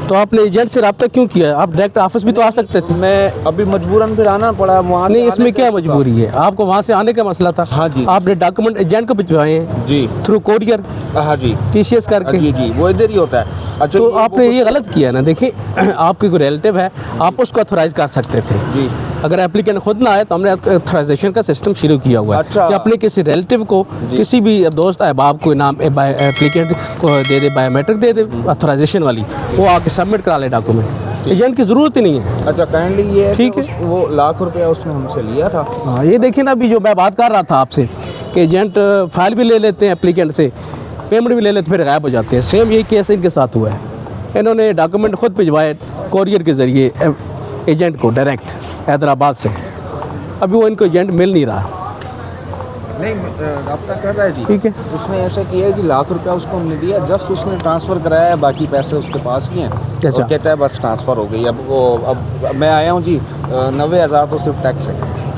तो आपने एजेंट से रब्ता क्यों किया? आप डायरेक्ट ऑफिस भी तो आ सकते थे। मैं अभी मजबूरन फिर आना पड़ा वहाँ से। नहीं, इसमें आने क्या पे मजबूरी है? आपको वहाँ से आने का मसला था। हाँ जी। आपने डॉक्यूमेंट एजेंट को भिजवाए हैं जी थ्रू कोरियर, हाँ जी TCS करके। जी जी, वो इधर ही होता है। अच्छा तो वो आपने ये गलत किया ना। देखिए आपकी कोई रिलेटिव है, आप उसको ऑथोराइज कर सकते थे। जी अगर एप्लीकेंट खुद ना आए तो हमने ऑथराइजेशन का सिस्टम शुरू किया हुआ है अच्छा। कि अपने किसी रिलेटिव को, जी। किसी भी दोस्त अहबाब को नाम एप्लीकेंट को दे दे, बायोमेट्रिक दे दे ऑथराइजेशन वाली, वो आके सबमिट करा ले डॉक्यूमेंट। एजेंट की ज़रूरत ही नहीं है। अच्छा काइंडली ये है ठीक कि है। वो ₹1,00,000 उसने हमसे लिया था। हाँ, ये देखिए ना, अभी जो मैं बात कर रहा था आपसे कि एजेंट फाइल भी ले लेते हैं एप्लीकेंट से, पेमेंट भी ले लेते, फिर गायब हो जाते हैं। सेम यही केस इनके साथ हुआ है। इन्होंने डॉक्यूमेंट खुद भिजवाए कोरियर के ज़रिए एजेंट को डायरेक्ट हैदराबाद से। अभी वो इनको एजेंट मिल नहीं रहा। नहीं रब्ता कर रहा है जी। ठीक है। उसने ऐसा किया है कि ₹1,00,000 उसको हमने दिया, जस्ट उसने ट्रांसफ़र कराया है, बाकी पैसे उसके पास ही हैं। अच्छा। और कहता है बस ट्रांसफ़र हो गई। अब वो अब मैं आया हूँ जी, 90,000 तो सिर्फ टैक्स है।